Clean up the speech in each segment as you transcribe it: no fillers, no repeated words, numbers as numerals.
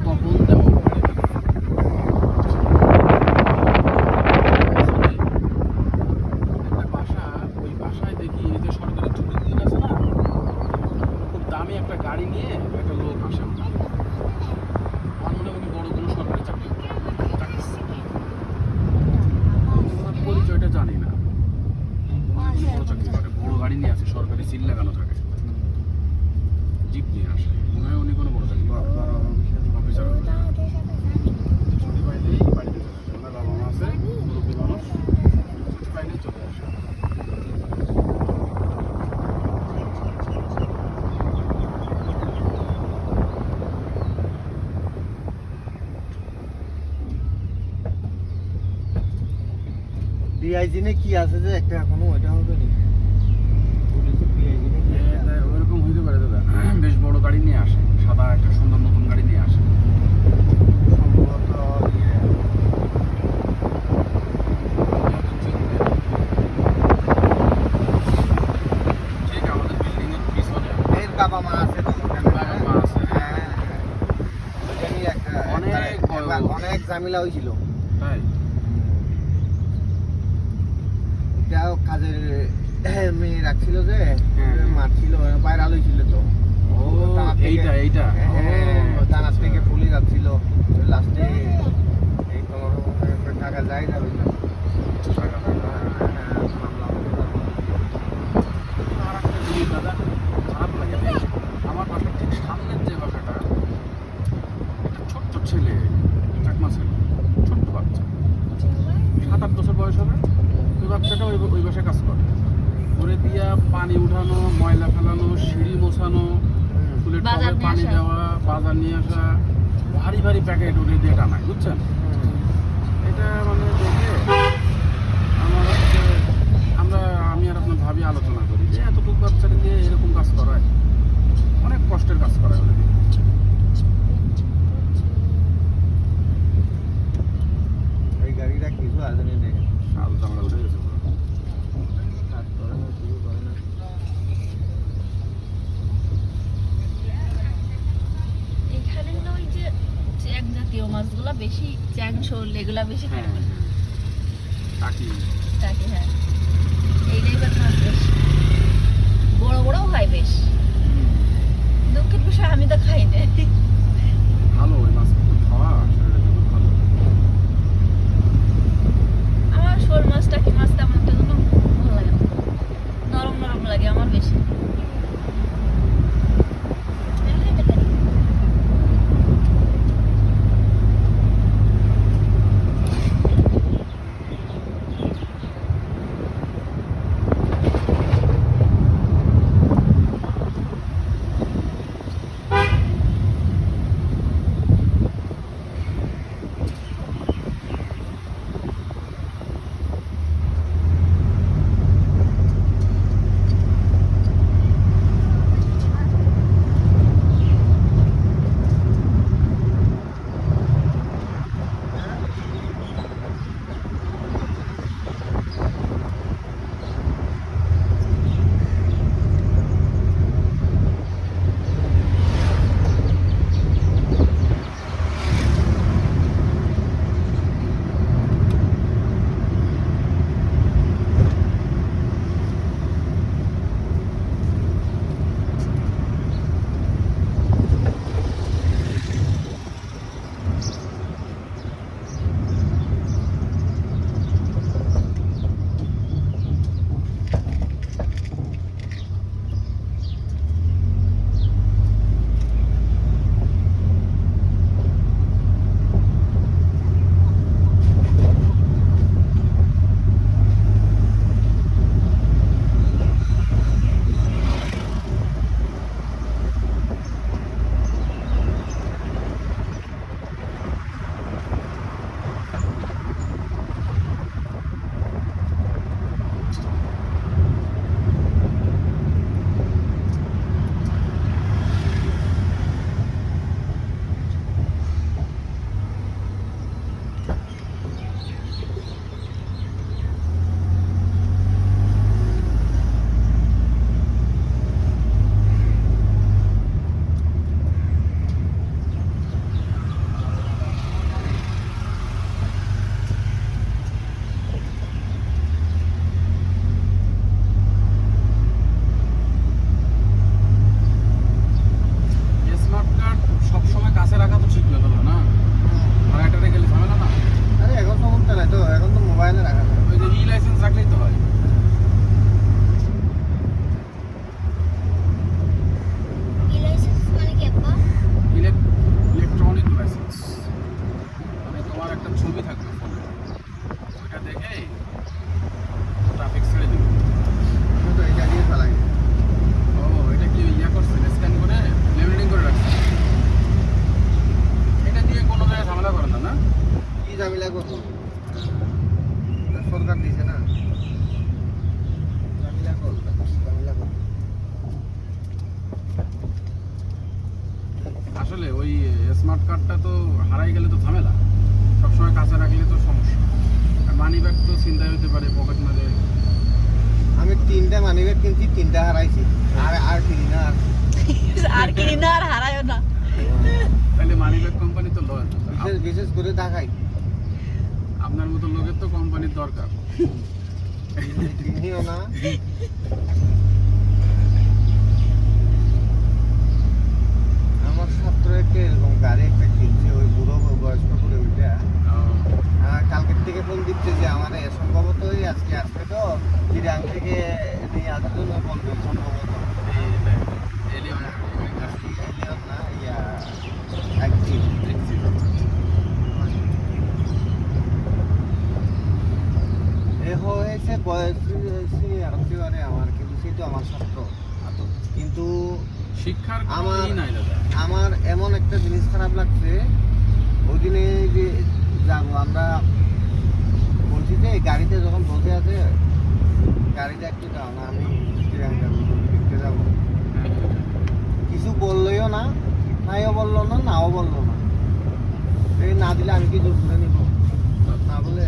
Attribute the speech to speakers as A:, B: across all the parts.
A: কখন দেওয়া পারে একটা বাসা, ওই বাসায় দেখি এই যে সরকারি ছুটির দিন আছে না, খুব দামি একটা গাড়ি নিয়ে একটা লোক আসে। আমার মনে হয় বড় কোনো সরকারি চাকরি পরিচয়টা জানি না, বড় চাকরি করে, বড় গাড়ি নিয়ে আসে, সরকারি সিল লাগানো থাকে, জিপ নিয়ে আসে, মনে হয় উনি কোনো বড় চাকরি অফিসার হবে। ছুটি পাইলেই বাড়িতে চলে আসে, ওনার বাবা মা আছে, মুরব্বী মানুষ, ছুটি পাইলেই চলে আসে।
B: ডিআইজিনে কি আছে যে একটা এখনো ওইটা হবে না, পুলিশের ডিআইজিনে কি
A: ওইরকম হইতে পারে দাদা, বেশ বড় গাড়ি নিয়ে আসে, সাদা একটা সুন্দর নতুন গাড়ি নিয়ে আসে।
B: সম্ভবত
A: ঠিক আমাদের বিল্ডিং এর পিছনে
B: এর বাবা মা আছে তো ওখানে,
A: বাবা মা আছে।
B: হ্যাঁ ওইটারই একটা অনেক ঝামেলা হয়েছিল।
A: তাই
B: এটাও কাজের মেয়ে রাখছিল যে
A: হ্যাঁ।
B: মারছিল, বাইরে আলো ছিল তো
A: ও এইটা এইটা
B: দানার থেকে ফুলে যাচ্ছিল, লাস্টে এই কোনো রকমের টাকা যায় না বুঝলাম।
A: আর একটা জিনিস দাদা খারাপ লাগে, আমার বাসার ঠিক সামনের যে বাসাটা, একটা ছোট্ট ছেলে, চাকমা ছেলে, ছোট্ট বাচ্চা, 7-8 বছর বয়স হবে, ওই বাচ্চাটা ওই বাসায় কাজ করে, করে দিয়া পানি উঠানো, ময়লা ফেলানো, সিঁড়ি মোছানো, ফুলের টবে পানি দেওয়া, বাজার নিয়ে আসা, ভারী ভারী প্যাকেট উঠে দিয়ে টানায়, বুঝছেন? এটা মানে দেখে আমার হচ্ছে, আমি আর আপনার ভাবি আলোচনা করি যে এতটুকু বাচ্চারা দিয়ে এরকম কাজ করায়, অনেক কষ্টের কাজ করায় ওদের।
B: এই গাড়িটা কিছু আছে না দেখেন,
A: শাল চামড়া উঠে গেছে পুরো।
B: কাজ করে না, কিছু করে না।
C: এখানে না ওই যে চ্যাং জাতীয় মাছগুলো বেশি, চ্যাং শোল এগুলা বেশি
A: হ্যাঁ
C: খায়
A: কাকি
C: থাকে। হ্যাঁ এই টাইপের মাছ বেশ বড় বড়ও হয় বেশ। দুঃখের বিষয় আমি তো খাই না।
A: ভালো, ওই মাছ কিন্তু খাওয়া শরীরের জন্য ভালো।
C: আমার শোল মাছটা কি মাছ তেমন একটা জন্য ভালো লাগে না, নরম নরম লাগে আমার বেশি।
A: আসলে ওই স্মার্ট কার্ডটা তো হারাই গেলে তো ঝামেলা, সবসময় কাছে রাখলে তো সমস্যা। আর মানি ব্যাগ তো চিন্তাই হতে পারে, পকেট মারে।
B: আমি 3টা মানিব্যাগ কিনছি, 3টা হারাইছি। আর কিনি না।
C: আর কিনি না, আর হারায়ও না।
A: তাহলে মানি ব্যাগ কোম্পানি তো লয়।
B: বিশেষ করে ঢাকায়
A: আপনার মতো লোকের তো কোম্পানির দরকার।
B: কিনিও না। আমার ছাত্র একটা এরকম গাড়ি একটা কিনছে, ওই বুড়ো বয়স্ক করে ওইটা। কালকের থেকে ফোন দিচ্ছে যে আমার সম্ভবত আজকে আসবে, তো চিরাং থেকে নিয়ে আসার জন্য বলবে সম্ভবত। এলিয়ন না, একদিন এ হয়েছে বয়স হতে পারে আমার, কিন্তু সে তো আমার ছাত্র। কিন্তু
A: শিক্ষার কোনো
B: আমার-
A: ই নাই দাদা।
B: আমার এমন একটা জিনিস খারাপ লাগছে, ওই দিনে যে যাবো আমরা বলছি যে গাড়িতে যখন বসে আছে, গাড়িটা একটু দাও না, আমি চিরাং যাবো, দেখতে যাবো। কিছু বললোও না, নাইও বললো না, নাও বললো না। এই না দিলে আমি কি জোর করে নিব? না বলে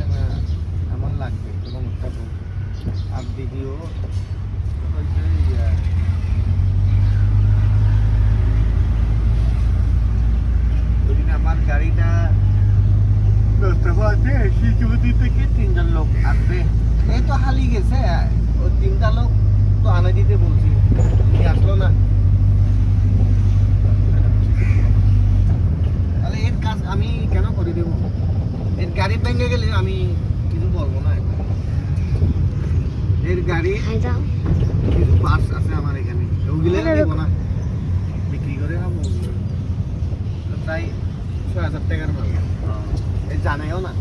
B: আমার লাগবে এরকম একটা বল। আর দ্বিতীয় হচ্ছে ওই দিন আমার গাড়িটা আছে, শিশুপতি থেকে 3জন লোক আসবে। এই তো হালি গেছে, ওই 3টা লোক তো আনা দিতে বলছি, নিয়ে আসলো না। তাহলে এর কাজ আমি কেন করে দেবো? এর গাড়ি ভেঙে গেলে আমি কিছু বলবো না। এর গাড়ি কিছু পার্টস আছে আমার এখানে, ওগুলো দেবো না, বিক্রি করে খাবো। প্রায় 6,000 টাকার মাল, এই জানেও না।